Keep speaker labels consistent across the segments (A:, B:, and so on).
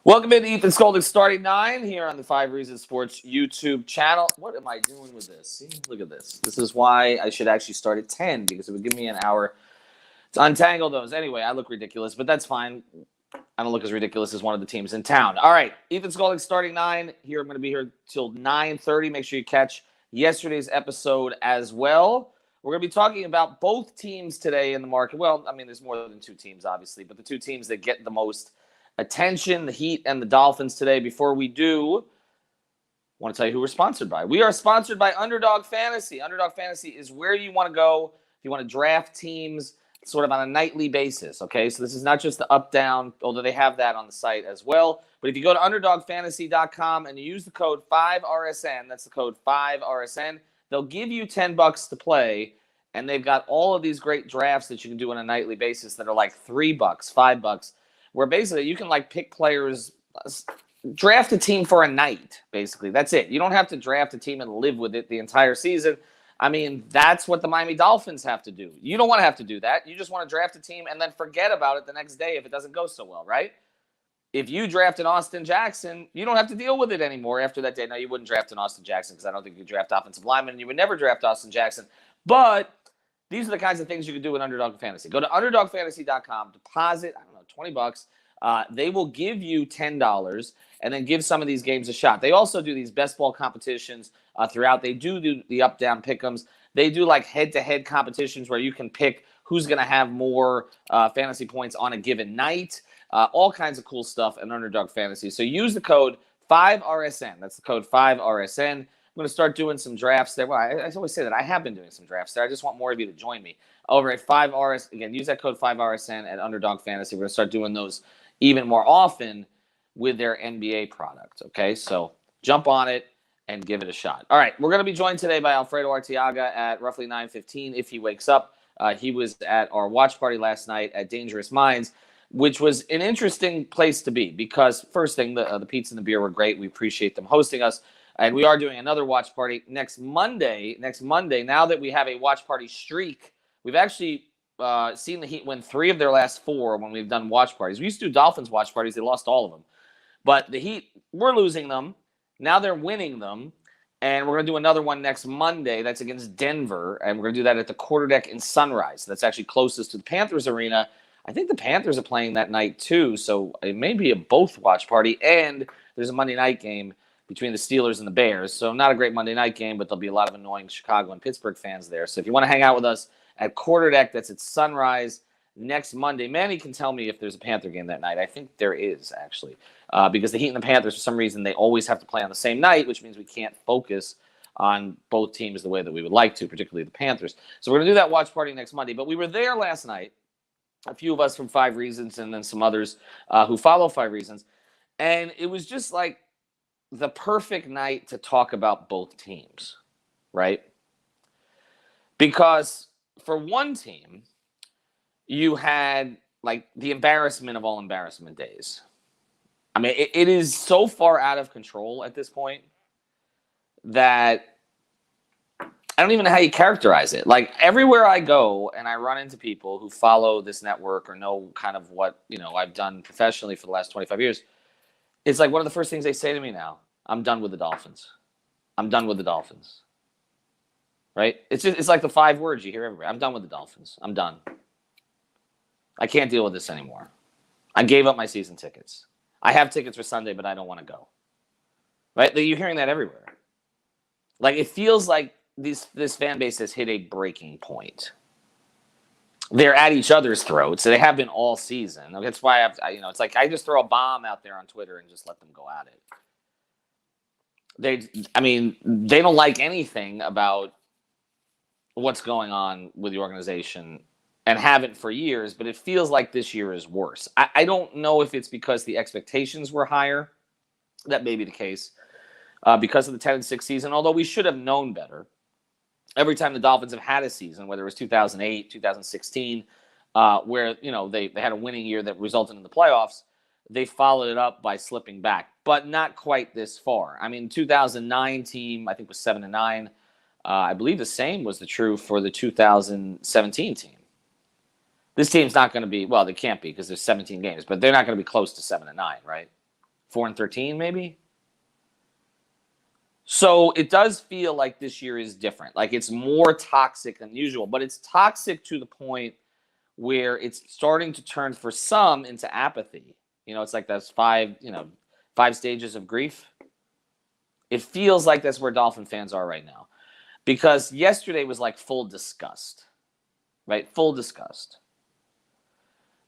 A: Welcome into Ethan Skolnick starting 9 here on the 5 Reasons Sports YouTube channel. What am I doing with this? See, look at this. This is why I should actually start at 10 because it would give me an hour to untangle those. Anyway, I look ridiculous, but that's fine. I don't look as ridiculous as one of the teams in town. All right, Ethan Skolnick starting 9 here. I'm going to be here till 9:30. Make sure you catch yesterday's episode as well. We're going to be talking about both teams today in the market. Well, I mean, there's more than two teams, obviously, but the two teams that get the most attention, the Heat and the Dolphins today. Before we do, I want to tell you who we're sponsored by. We are sponsored by Underdog Fantasy. Underdog Fantasy is where you want to go if you want to draft teams sort of on a nightly basis, okay? So this is not just the up-down, although they have that on the site as well. But if you go to UnderdogFantasy.com and you use the code 5RSN, that's the code 5RSN, they'll give you $10 to play, and they've got all of these great drafts that you can do on a nightly basis that are like $3, $5, where basically you can like pick players, draft a team for a night, basically. That's it. You don't have to draft a team and live with it the entire season. I mean, that's what the Miami Dolphins have to do. You don't want to have to do that. You just want to draft a team and then forget about it the next day if it doesn't go so well, right? If you draft an Austin Jackson, you don't have to deal with it anymore after that day. Now, you wouldn't draft an Austin Jackson because I don't think you draft offensive linemen, and you would never draft Austin Jackson. But these are the kinds of things you can do in Underdog Fantasy. Go to UnderdogFantasy.com, deposit, $20. They will give you $10 and then give some of these games a shot. They also do these best ball competitions throughout. They do the up-down pick'ems. They do like head-to-head competitions where you can pick who's going to have more fantasy points on a given night. All kinds of cool stuff in Underdog Fantasy. So use the code 5RSN. That's the code 5RSN. I'm going to start doing some drafts there. Well, I always say that. I have been doing some drafts there. I just want more of you to join me over at 5RS. Again, use that code 5RSN at Underdog Fantasy. We're going to start doing those even more often with their NBA product, okay? So jump on it and give it a shot. All right, we're going to be joined today by Alfredo Arteaga at roughly 9:15 if he wakes up. He was at our watch party last night at Dangerous Minds, which was an interesting place to be because, first thing, the pizza and the beer were great. We appreciate them hosting us. And we are doing another watch party next Monday. Now that we have a watch party streak, we've actually seen the Heat win 3 of their last 4 when we've done watch parties. We used to do Dolphins watch parties. They lost all of them. But the Heat, we're losing them. Now they're winning them. And we're going to do another one next Monday. That's against Denver. And we're going to do that at the Quarterdeck in Sunrise. That's actually closest to the Panthers arena. I think the Panthers are playing that night too. So it may be a both watch party. And there's a Monday night game between the Steelers and the Bears. So not a great Monday night game, but there'll be a lot of annoying Chicago and Pittsburgh fans there. So if you want to hang out with us at Quarterdeck, that's at Sunrise next Monday. Manny can tell me if there's a Panther game that night. I think there is, actually, because the Heat and the Panthers, for some reason, they always have to play on the same night, which means we can't focus on both teams the way that we would like to, particularly the Panthers. So we're going to do that watch party next Monday. But we were there last night, a few of us from 5 Reasons and then some others who follow 5 Reasons. And it was just like the perfect night to talk about both teams, right? Because for one team, you had like the embarrassment of all embarrassment days. I mean, it is so far out of control at this point that I don't even know how you characterize it. Like everywhere I go and I run into people who follow this network or know kind of what, I've done professionally for the last 25 years, it's like one of the first things they say to me now: I'm done with the Dolphins. I'm done with the Dolphins. Right? It's like the 5 words you hear everywhere. I'm done with the Dolphins. I'm done. I can't deal with this anymore. I gave up my season tickets. I have tickets for Sunday, but I don't want to go. Right? You're hearing that everywhere. Like it feels like this fan base has hit a breaking point. They're at each other's throats. They have been all season. That's why it's like I just throw a bomb out there on Twitter and just let them go at it. They don't like anything about what's going on with the organization and haven't for years, but it feels like this year is worse. I don't know if it's because the expectations were higher. That may be the case because of the 10-6 season, although we should have known better. Every time the Dolphins have had a season, whether it was 2008, 2016, where they had a winning year that resulted in the playoffs, they followed it up by slipping back, but not quite this far. I mean, 2009 team, I think, was 7-9. I believe the same was true for the 2017 team. This team's not going to be, well, they can't be because there's 17 games, but they're not going to be close to 7-9, right? 4-13 maybe. So it does feel like this year is different. Like it's more toxic than usual, but it's toxic to the point where it's starting to turn for some into apathy. It's like those five stages of grief. It feels like that's where Dolphin fans are right now. Because yesterday was like full disgust, right? Full disgust.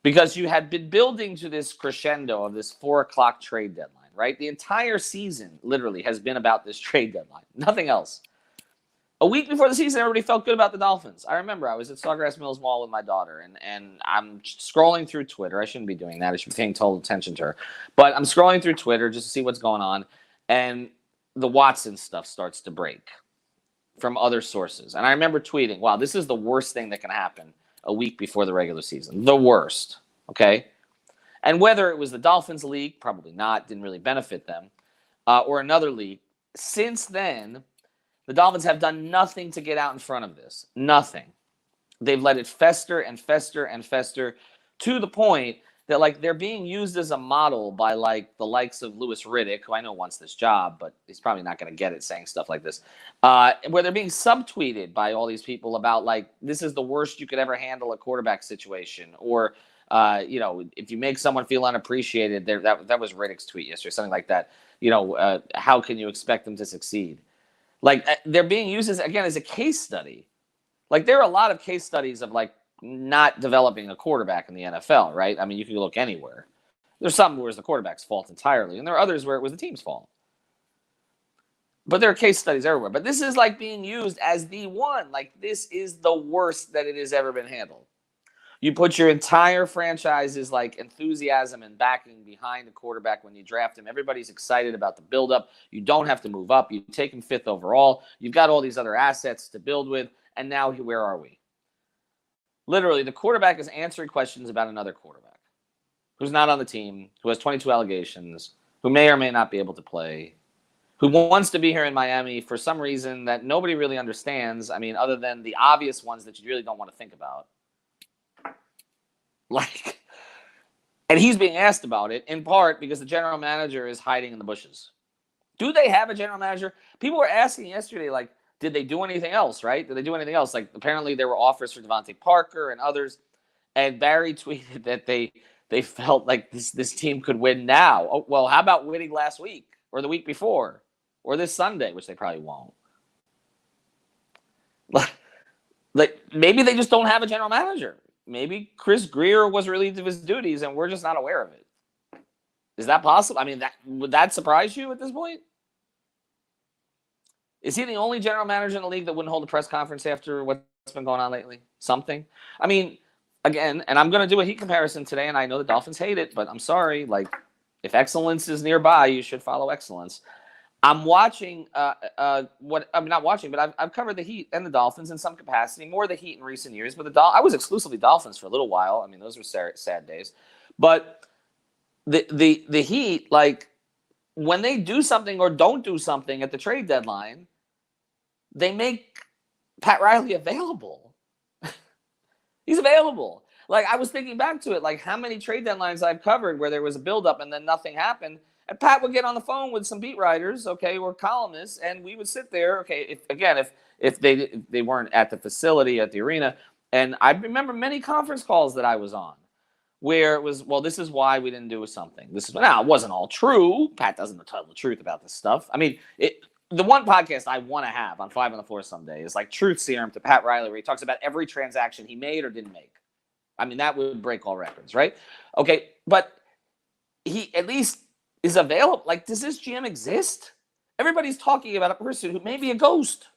A: Because you had been building to this crescendo of this 4:00 trade deadline, right? The entire season literally has been about this trade deadline. Nothing else. A week before the season, everybody felt good about the Dolphins. I remember I was at Sawgrass Mills Mall with my daughter, and I'm scrolling through Twitter. I shouldn't be doing that. I should be paying total attention to her. But I'm scrolling through Twitter just to see what's going on, and the Watson stuff starts to break from other sources. And I remember tweeting, wow, this is the worst thing that can happen a week before the regular season. The worst, okay? And whether it was the Dolphins leak, probably not, didn't really benefit them, or another leak, since then, the Dolphins have done nothing to get out in front of this. Nothing. They've let it fester and fester and fester to the point that, like, they're being used as a model by, like, the likes of Louis Riddick, who I know wants this job, but he's probably not going to get it saying stuff like this, where they're being subtweeted by all these people about, like, this is the worst you could ever handle a quarterback situation, or, if you make someone feel unappreciated, that was Riddick's tweet yesterday, something like that. How can you expect them to succeed? Like, they're being used as a case study. Like, there are a lot of case studies of, like, not developing a quarterback in the NFL, right? I mean, you can look anywhere. There's some where it's the quarterback's fault entirely, and there are others where it was the team's fault. But there are case studies everywhere. But this is, like, being used as the one. Like, this is the worst that it has ever been handled. You put your entire franchise's, like, enthusiasm and backing behind the quarterback when you draft him. Everybody's excited about the buildup. You don't have to move up. You take him 5th overall. You've got all these other assets to build with. And now, where are we? Literally, the quarterback is answering questions about another quarterback who's not on the team, who has 22 allegations, who may or may not be able to play, who wants to be here in Miami for some reason that nobody really understands. I mean, other than the obvious ones that you really don't want to think about. Like, and he's being asked about it in part because the general manager is hiding in the bushes. Do they have a general manager? People were asking yesterday, like, did they do anything else, right? Did they do anything else? Like, apparently there were offers for Devontae Parker and others. And Barry tweeted that they felt like this team could win now. Oh, well, how about winning last week or the week before or this Sunday, which they probably won't. Like, maybe they just don't have a general manager. Maybe Chris Greer was relieved of his duties and we're just not aware of it. Is that possible? I mean, would that surprise you at this point? Is he the only general manager in the league that wouldn't hold a press conference after what's been going on lately? Something. I mean, again, and I'm going to do a heat comparison today, and I know the Dolphins hate it, but I'm sorry. Like, if excellence is nearby, you should follow excellence. I'm watching not watching, but I've covered the Heat and the Dolphins in some capacity, more the Heat in recent years. But I was exclusively Dolphins for a little while. I mean, those were sad days. But the Heat, like, when they do something or don't do something at the trade deadline, they make Pat Riley available. He's available. Like, I was thinking back to it, like how many trade deadlines I've covered where there was a buildup and then nothing happened. And Pat would get on the phone with some beat writers, okay, or columnists, and we would sit there, okay, if they weren't at the facility, at the arena. And I remember many conference calls that I was on where it was, well, this is why we didn't do something. Now, it wasn't all true. Pat doesn't tell the truth about this stuff. I mean, the one podcast I want to have on 5 on the Floor someday is like Truth Serum to Pat Riley, where he talks about every transaction he made or didn't make. I mean, that would break all records, right? Okay, but he at least is available. Like, does this GM exist? Everybody's talking about a person who may be a ghost.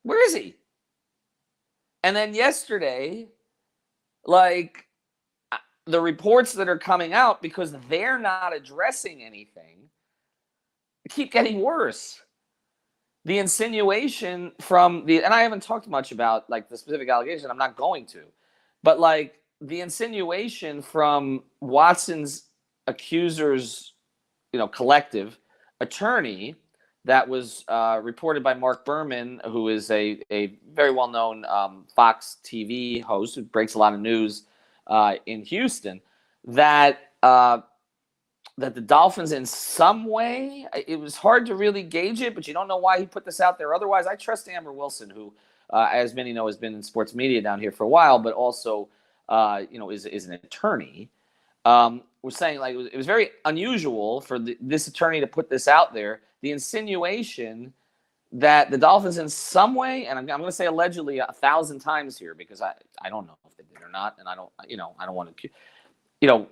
A: Where is he? And then yesterday, like, the reports that are coming out, because they're not addressing anything, keep getting worse. The insinuation from and I haven't talked much about, like, the specific allegation. I'm not going to. But, like, the insinuation from Watson's accusers, collective attorney that was reported by Mark Berman, who is a very well-known Fox TV host who breaks a lot of news in Houston, that that the Dolphins in some way, it was hard to really gauge it, but you don't know why he put this out there. Otherwise, I trust Amber Wilson, who, as many know, has been in sports media down here for a while, but also, is an attorney. Was saying like it was very unusual for this attorney to put this out there. The insinuation that the Dolphins in some way, and I'm going to say allegedly 1,000 times here because I don't know if they did or not, and I don't want to,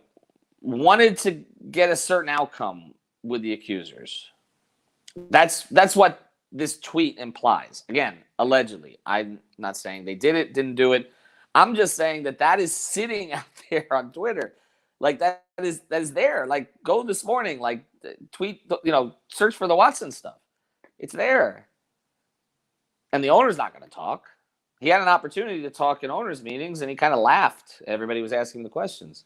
A: wanted to get a certain outcome with the accusers. That's what this tweet implies. Again, allegedly. I'm not saying they did it, didn't do it. I'm just saying that is sitting out there on Twitter. Like that is there. Like go this morning, like tweet, search for the Watson stuff. It's there. And the owner's not going to talk. He had an opportunity to talk in owners' meetings, and he kind of laughed. Everybody was asking the questions.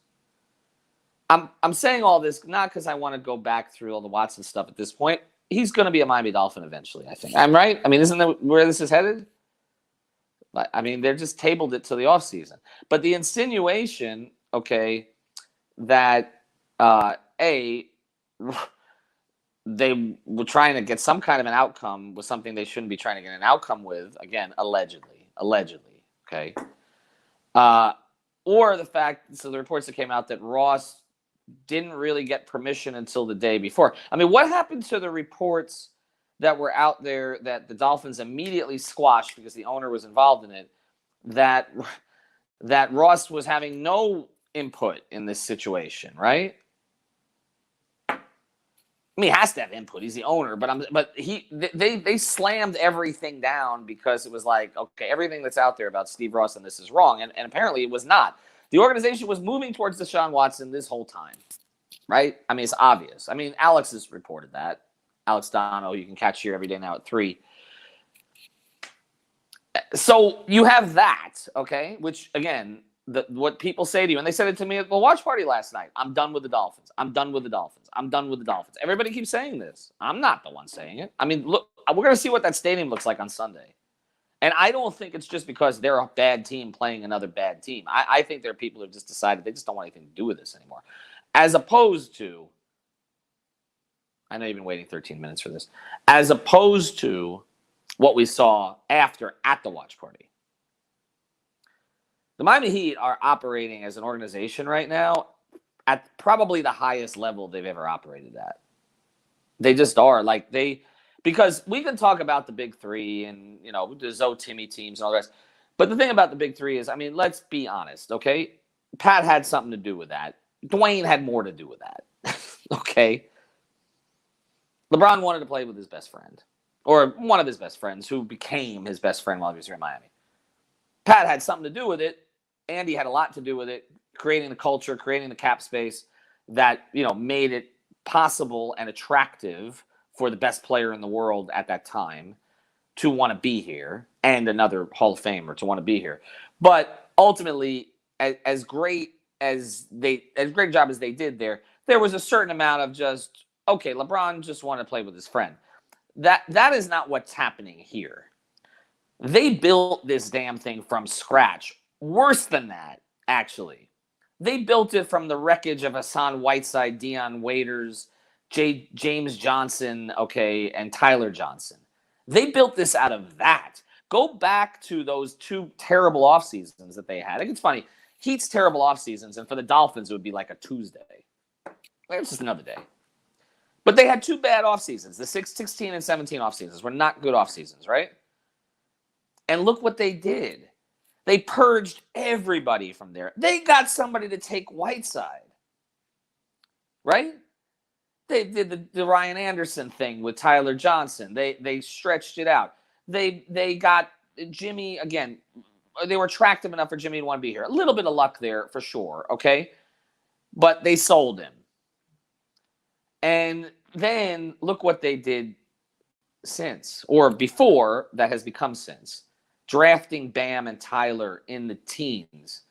A: I'm saying all this not because I want to go back through all the Watson stuff at this point. He's going to be a Miami Dolphin eventually, I think. I'm right? I mean, isn't that where this is headed? I mean, they're just tabled it to the offseason. But the insinuation, okay, that, they were trying to get some kind of an outcome with something they shouldn't be trying to get an outcome with, again, allegedly, okay? Or the fact, so the reports that came out that Ross didn't really get permission until the day before. I mean, what happened to the reports that were out there that the Dolphins immediately squashed because the owner was involved in it, that Ross was having no input in this situation, right? I mean, he has to have input. He's the owner, but they slammed everything down because it was like, okay, everything that's out there about Steve Ross and this is wrong, and apparently it was not. The organization was moving towards Deshaun Watson this whole time, right? I mean, it's obvious. I mean, Alex has reported that. Alex Dono, you can catch here every day now at 3. So you have that, okay, which, again, what people say to you, and they said it to me at the watch party last night, I'm done with the Dolphins. I'm done with the Dolphins. I'm done with the Dolphins. Everybody keeps saying this. I'm not the one saying it. I mean, look, we're going to see what that stadium looks like on Sunday. And I don't think it's just because they're a bad team playing another bad team. I think there are people who have just decided they just don't want anything to do with this anymore. As opposed to, I know you've been waiting 13 minutes for this, as opposed to what we saw at the watch party. The Miami Heat are operating as an organization right now at probably the highest level they've ever operated at. They just are. Because we can talk about the big three and, the Zoe Timmy teams and all the rest. But the thing about the big three is, I mean, let's be honest, okay? Pat had something to do with that. Dwayne had more to do with that, okay? LeBron wanted to play with his best friend, or one of his best friends who became his best friend while he was here in Miami. Pat had something to do with it. Andy had a lot to do with it, creating the culture, creating the cap space that, made it possible and attractive for the best player in the world at that time to want to be here, and another Hall of Famer to want to be here. But ultimately, as great a job as they did there was a certain amount of just, okay, LeBron just wanted to play with his friend. That is not what's happening here. They built this damn thing from scratch. Worse than that, actually. They built it from the wreckage of Hassan Whiteside, Deion Waiters, James Johnson, okay, and Tyler Johnson. They built this out of that. Go back to those 2 terrible off seasons that they had. I think it's funny. Heat's terrible off seasons, and for the Dolphins, it would be like a Tuesday. It's just another day. But they had 2 bad off seasons. The 16 and 17 off seasons were not good off seasons, right? And look what they did. They purged everybody from there. They got somebody to take Whiteside, right? They did the Ryan Anderson thing with Tyler Johnson. They stretched it out. They got Jimmy, again, they were attractive enough for Jimmy to want to be here. A little bit of luck there for sure, okay? But they sold him. And then look what they did since, or before that has become since. Drafting Bam and Tyler in the teens.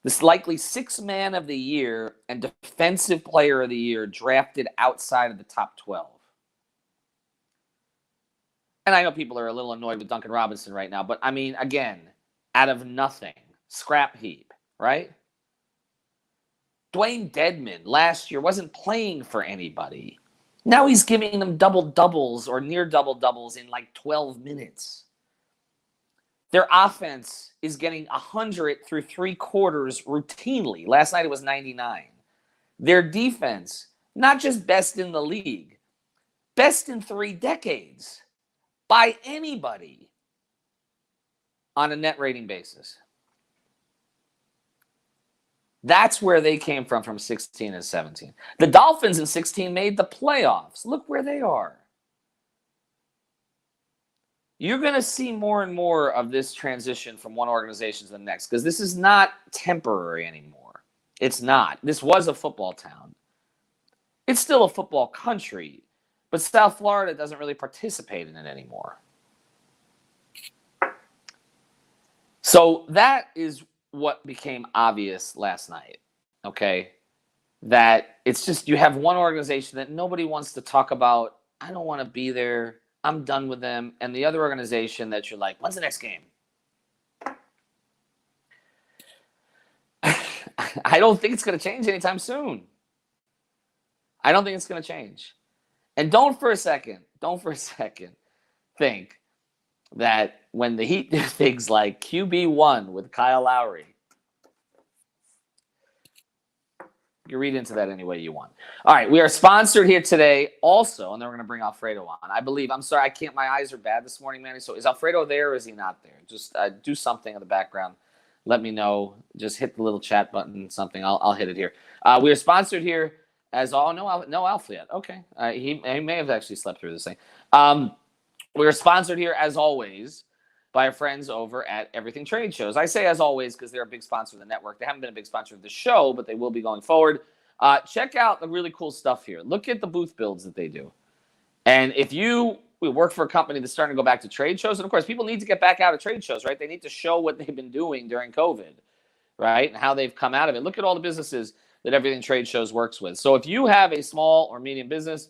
A: This likely 6th man of the year and defensive player of the year drafted outside of the top 12. And I know people are a little annoyed with Duncan Robinson right now, but I mean, again, out of nothing, scrap heap, right? Dwayne Dedman last year wasn't playing for anybody. Now he's giving them double-doubles or near double-doubles in like 12 minutes. Their offense is getting 100 through 3 quarters routinely. Last night it was 99. Their defense, not just best in the league, best in 3 decades by anybody on a net rating basis. That's where they came from 16 and 17. The Dolphins in 16 made the playoffs. Look where they are. You're going to see more and more of this transition from one organization to the next because this is not temporary anymore. It's not. This was a football town. It's still a football country, but South Florida doesn't really participate in it anymore. So that is what became obvious last night, okay? That it's just you have one organization that nobody wants to talk about. I don't want to be there. I'm done with them. And the other organization that you're like, when's the next game? I don't think it's going to change anytime soon. I don't think it's going to change. And don't for a second think that when the Heat do things like QB1 with Kyle Lowry, you read into that any way you want. All right, we are sponsored here today also, and then we're going to bring Alfredo on. I believe, I'm sorry, I can't, my eyes are bad this morning, Manny. So is Alfredo there or is he not there? Just do something in the background. Let me know. Just hit the little chat button, something. I'll hit it here. We are sponsored here as all, no Alf yet. Okay. He may have actually slept through this thing. We are sponsored here as always by our friends over at Everything Trade Shows. I say as always because they're a big sponsor of the network. They haven't been a big sponsor of the show, but they will be going forward. Check out the really cool stuff here. Look at the booth builds that they do. And if we work for a company that's starting to go back to trade shows, and of course, people need to get back out of trade shows, right? They need to show what they've been doing during COVID, right? And how they've come out of it. Look at all the businesses that Everything Trade Shows works with. So if you have a small or medium business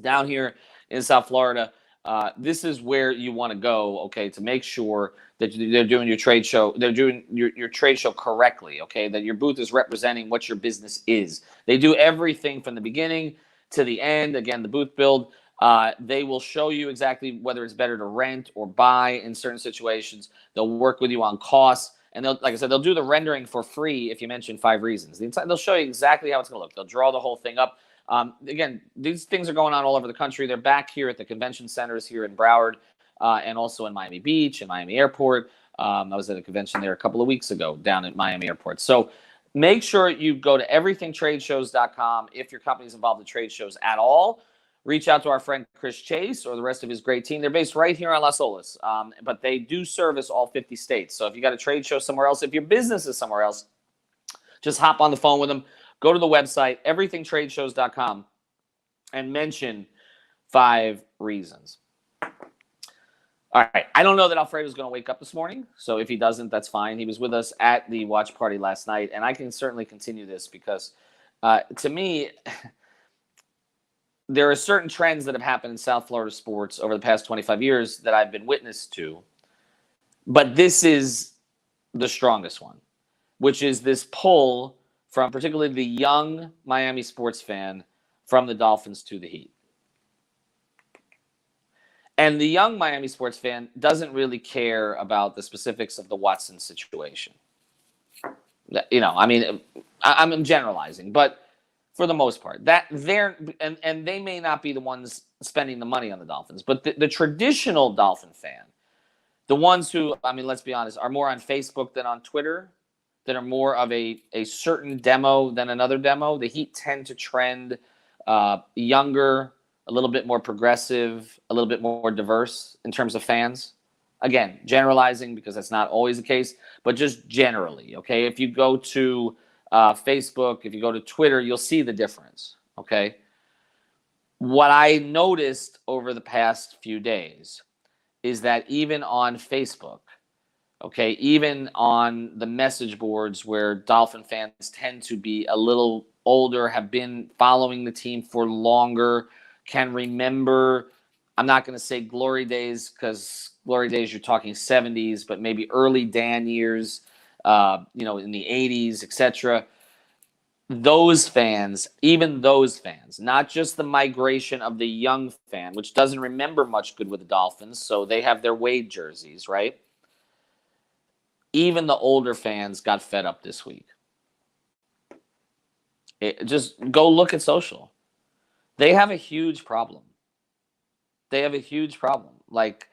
A: down here in South Florida, this is where you want to go, okay, to make sure that they're doing your trade show, they're doing your trade show correctly, okay, that your booth is representing what your business is. They do everything from the beginning to the end. Again, the booth build, they will show you exactly whether it's better to rent or buy in certain situations. They'll work with you on costs. And they'll, like I said, they'll do the rendering for free if you mention 5 reasons. They'll show you exactly how it's going to look. They'll draw the whole thing up. Again, these things are going on all over the country. They're back here at the convention centers here in Broward and also in Miami Beach and Miami Airport. I was at a convention there a couple of weeks ago down at Miami Airport. So make sure you go to everythingtradeshows.com. If your company is involved in trade shows at all, reach out to our friend Chris Chase or the rest of his great team. They're based right here on Las Olas, but they do service all 50 states. So if you got a trade show somewhere else, if your business is somewhere else, just hop on the phone with them. Go to the website, everythingtradeshows.com, and mention 5 reasons. All right. I don't know that Alfredo's going to wake up this morning, so if he doesn't, that's fine. He was with us at the watch party last night, and I can certainly continue this because, to me, there are certain trends that have happened in South Florida sports over the past 25 years that I've been witness to, but this is the strongest one, which is this pull from particularly the young Miami sports fan from the Dolphins to the Heat. And the young Miami sports fan doesn't really care about the specifics of the Watson situation. You know, I mean, I'm generalizing, but for the most part, that they're and they may not be the ones spending the money on the Dolphins, but the traditional Dolphin fan, the ones who, I mean, let's be honest, are more on Facebook than on Twitter, that are more of a certain demo than another demo. The Heat tend to trend younger, a little bit more progressive, a little bit more diverse in terms of fans. Again, generalizing because that's not always the case, but just generally, okay? If you go to Facebook, if you go to Twitter, you'll see the difference, okay? What I noticed over the past few days is that even on Facebook, okay, even on the message boards where Dolphin fans tend to be a little older, have been following the team for longer, can remember, I'm not going to say glory days because glory days you're talking 70s, but maybe early Dan years, in the 80s, etc. those fans, even those fans, not just the migration of the young fan, which doesn't remember much good with the Dolphins, so they have their Wade jerseys, right? Even the older fans got fed up this week. Just go look at social. They have a huge problem. They have a huge problem. Like,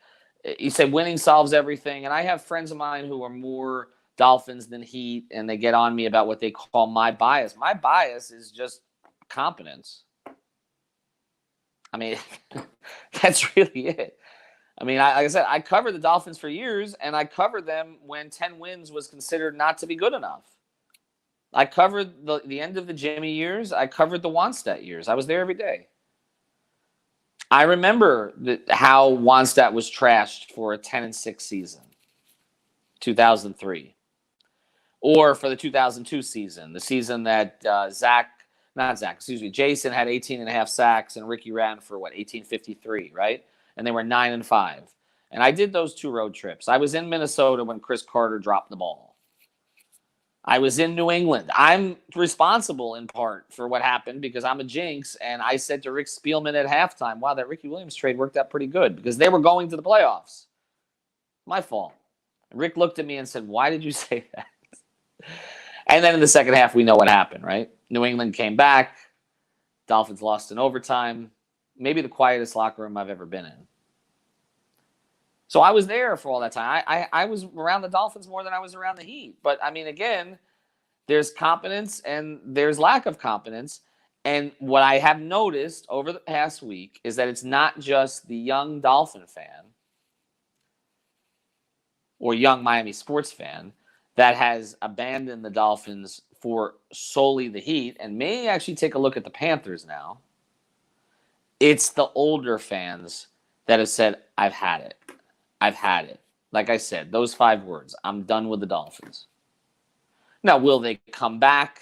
A: you say winning solves everything, and I have friends of mine who are more Dolphins than Heat, and they get on me about what they call my bias. My bias is just competence. I mean, that's really it. I mean, like I said, I covered the Dolphins for years, and I covered them when 10 wins was considered not to be good enough. I covered the end of the Jimmy years. I covered the Wannstedt years. I was there every day. I remember how Wannstedt was trashed for a 10-6 season, 2003. Or for the 2002 season, the season that Jason had 18.5 sacks and Ricky ran for 1853, right? And they were 9-5. And I did those 2 road trips. I was in Minnesota when Chris Carter dropped the ball. I was in New England. I'm responsible in part for what happened because I'm a jinx. And I said to Rick Spielman at halftime, wow, that Ricky Williams trade worked out pretty good because they were going to the playoffs. My fault. And Rick looked at me and said, why did you say that? And then in the second half, we know what happened, right? New England came back. Dolphins lost in overtime. Maybe the quietest locker room I've ever been in. So I was there for all that time. I was around the Dolphins more than I was around the Heat. But, I mean, again, there's competence and there's lack of competence. And what I have noticed over the past week is that it's not just the young Dolphin fan or young Miami sports fan that has abandoned the Dolphins for solely the Heat and may actually take a look at the Panthers now. It's the older fans that have said, I've had it. I've had it. Like I said, those 5 words, I'm done with the Dolphins. Now, will they come back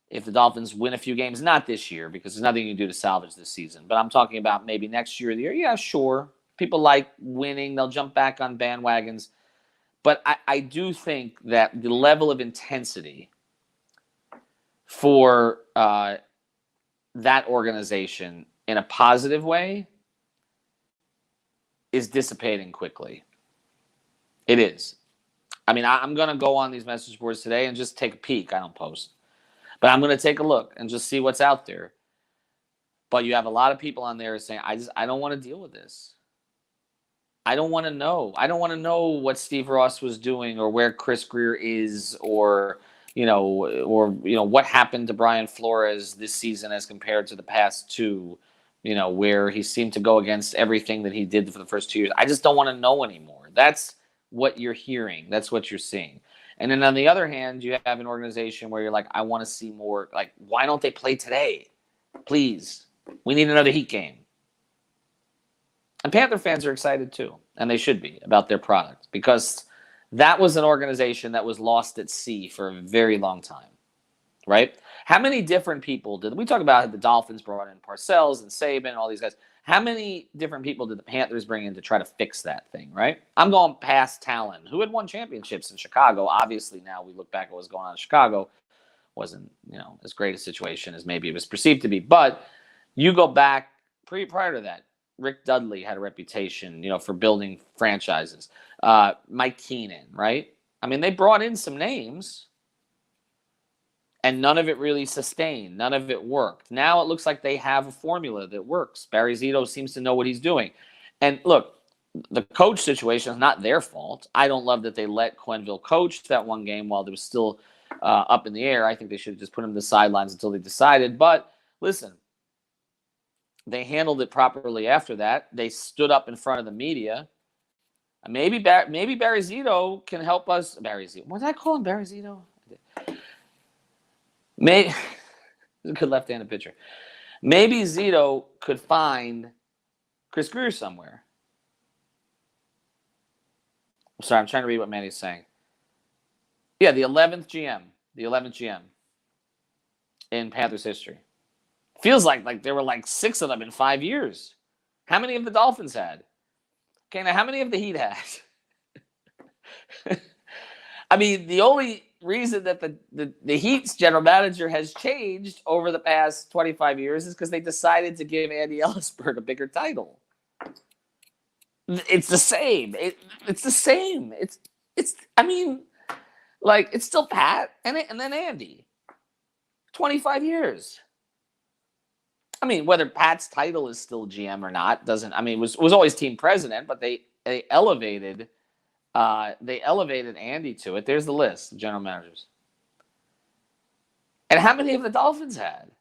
A: if the Dolphins win a few games? Not this year, because there's nothing you can do to salvage this season. But I'm talking about maybe next year or the year. Yeah, sure. People like winning. They'll jump back on bandwagons. But I do think that the level of intensity for that organization in a positive way is dissipating quickly. It is. I mean, I'm going to go on these message boards today and just take a peek. I don't post. But I'm going to take a look and just see what's out there. But you have a lot of people on there saying, I don't want to deal with this. I don't want to know. I don't want to know what Steve Ross was doing or where Chris Greer is or what happened to Brian Flores this season as compared to the past 2, where he seemed to go against everything that he did for the first 2 years. I just don't want to know anymore. That's what you're hearing. That's what you're seeing. And then on the other hand, you have an organization where you're like, I want to see more. Like, why don't they play today? Please. We need another Heat game. And Panther fans are excited too, and they should be, about their product because that was an organization that was lost at sea for a very long time, right? How many different people we talk about the Dolphins brought in Parcells and Saban and all these guys. How many different people did the Panthers bring in to try to fix that thing, right? I'm going past Talon, who had won championships in Chicago. Obviously, now we look back at what's going on in Chicago. Wasn't, as great a situation as maybe it was perceived to be. But you go back prior to that, Rick Dudley had a reputation, for building franchises. Mike Keenan, right? I mean, they brought in some names, and none of it really sustained. None of it worked. Now it looks like they have a formula that works. Barry Zito seems to know what he's doing. And look, the coach situation is not their fault. I don't love that they let Quenneville coach that one game while it was still up in the air. I think they should have just put him to the sidelines until they decided. But listen, they handled it properly after that. They stood up in front of the media. Maybe Barry Zito can help us. Barry Zito. What did I call him? Barry Zito? Maybe a good left-handed pitcher. Maybe Zito could find Chris Greer somewhere. I'm sorry, I'm trying to read what Manny's saying. Yeah, the 11th GM. The 11th GM in Panthers history. Feels like there were 6 of them in 5 years. How many have the Dolphins had? Okay, now how many have the Heat had? I mean, the only reason that the Heat's general manager has changed over the past 25 years is because they decided to give Andy Ellisburg a bigger title. It's the same. It's the same. It's I mean, like, it's still Pat and then Andy. 25 years. I mean, whether Pat's title is still GM or not doesn't. I mean, was always team president, but they elevated Andy to it. There's the list of general managers. And how many have the Dolphins had?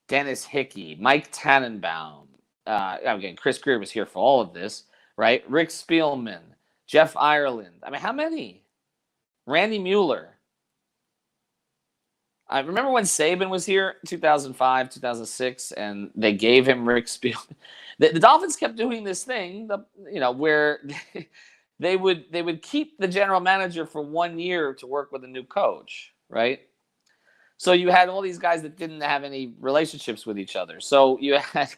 A: Dennis Hickey, Mike Tannenbaum. Again, Chris Greer was here for all of this, right? Rick Spielman, Jeff Ireland. I mean, how many? Randy Mueller. I remember when Saban was here in 2005, 2006, and they gave him Rick Spielman. The Dolphins kept doing this thing, where they would keep the general manager for 1 year to work with a new coach, right? So you had all these guys that didn't have any relationships with each other. So you had,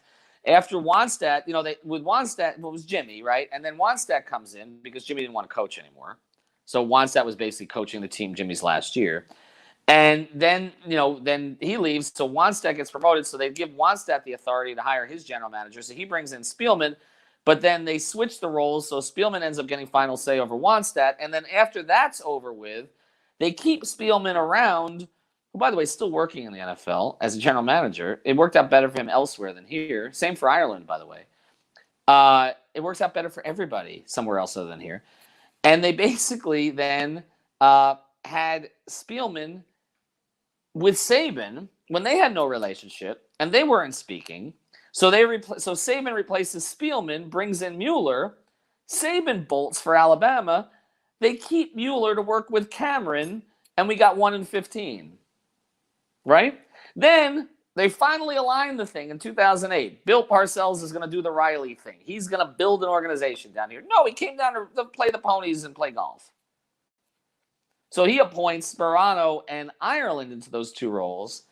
A: after Wannstedt, with Wannstedt, it was Jimmy, right? And then Wannstedt comes in because Jimmy didn't want to coach anymore. So Wannstedt was basically coaching the team Jimmy's last year. And then, then he leaves, so Wannstedt gets promoted, so they give Wannstedt the authority to hire his general manager. So he brings in Spielman, but then they switch the roles, so Spielman ends up getting final say over Wannstedt. And then after that's over with, they keep Spielman around, who, by the way, is still working in the NFL as a general manager. It worked out better for him elsewhere than here. Same for Ireland, by the way. It works out better for everybody somewhere else other than here. And they basically then had Spielman with Saban when they had no relationship and they weren't speaking. So so Saban replaces Spielman, brings in Mueller. Saban bolts for Alabama. They keep Mueller to work with Cameron, and we got 1-15. Right? Then they finally aligned the thing in 2008. Bill Parcells is going to do the Riley thing. He's going to build an organization down here. No, he came down to play the ponies and play golf. So he appoints Sperano and Ireland into those two roles.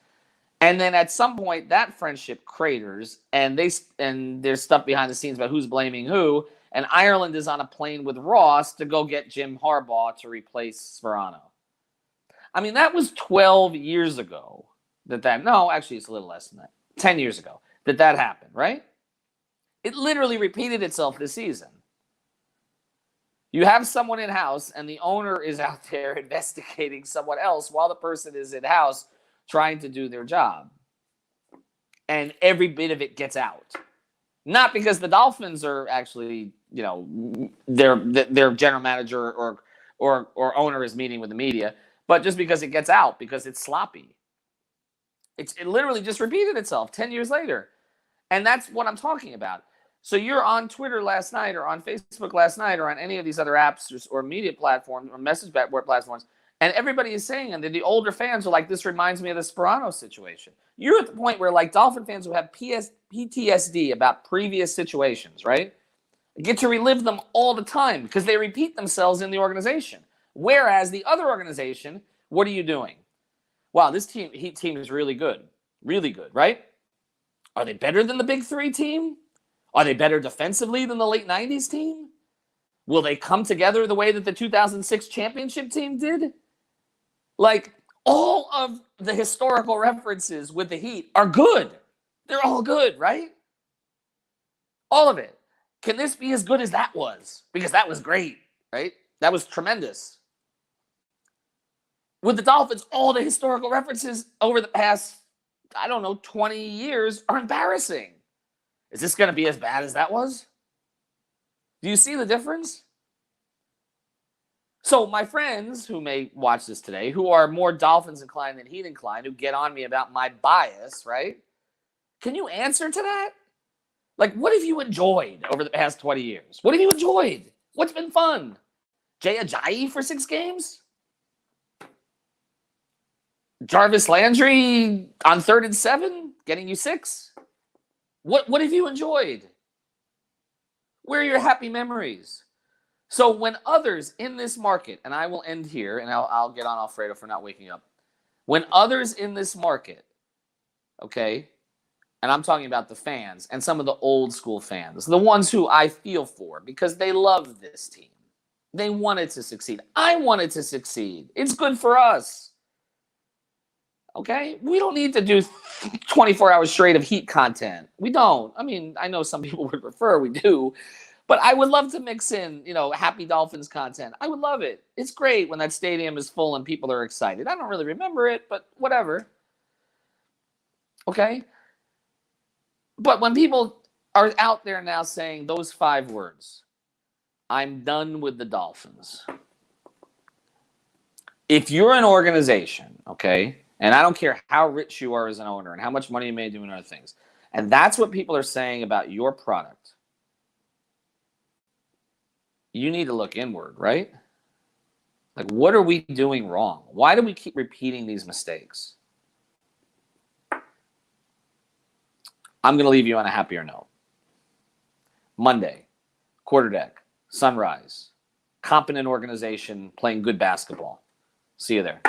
A: And then at some point, that friendship craters, and there's stuff behind the scenes about who's blaming who. And Ireland is on a plane with Ross to go get Jim Harbaugh to replace Sperano. I mean, that was 12 years ago no, actually, it's a little less than that. 10 years ago that happened, right? It literally repeated itself this season. You have someone in-house, and the owner is out there investigating someone else while the person is in-house trying to do their job. And every bit of it gets out. Not because the Dolphins are actually, their general manager or owner is meeting with the media, but just because it gets out, because it's sloppy. It literally just repeated itself 10 years later. And that's what I'm talking about. So you're on Twitter last night or on Facebook last night or on any of these other apps or media platforms or message board platforms, and everybody is saying, and the older fans are like, this reminds me of the Sperano situation. You're at the point where, like, Dolphin fans who have PTSD about previous situations, right, get to relive them all the time because they repeat themselves in the organization. Whereas the other organization, what are you doing? Wow, this Heat team is really good, right? Are they better than the Big Three team? Are they better defensively than the late 90s team? Will they come together the way that the 2006 championship team did? Like, all of the historical references with the Heat are good. They're all good, right? All of it. Can this be as good as that was? Because that was great, right? That was tremendous. With the Dolphins, all the historical references over the past, 20 years are embarrassing. Is this going to be as bad as that was? Do you see the difference? So my friends who may watch this today, who are more Dolphins inclined than Heat inclined, who get on me about my bias, right? Can you answer to that? Like, what have you enjoyed over the past 20 years? What have you enjoyed? What's been fun? Jay Ajayi for 6 games? Jarvis Landry on 3rd and 7, getting you 6? What have you enjoyed? Where are your happy memories? So when others in this market, and I will end here, and I'll get on Alfredo for not waking up. When others in this market, okay, and I'm talking about the fans and some of the old school fans, the ones who I feel for because they love this team, They want it to succeed. I want it to succeed. It's good for us. Okay? We don't need to do 24 hours straight of Heat content. We don't. I mean, I know some people would prefer we do, but I would love to mix in, Happy Dolphins content. I would love it. It's great when that stadium is full and people are excited. I don't really remember it, but whatever. Okay? But when people are out there now saying those 5 words, I'm done with the Dolphins. If you're an organization, okay, and I don't care how rich you are as an owner and how much money you may do in other things, and that's what people are saying about your product, you need to look inward, right? Like, what are we doing wrong? Why do we keep repeating these mistakes? I'm going to leave you on a happier note. Monday, quarter deck, sunrise, competent organization playing good basketball. See you there.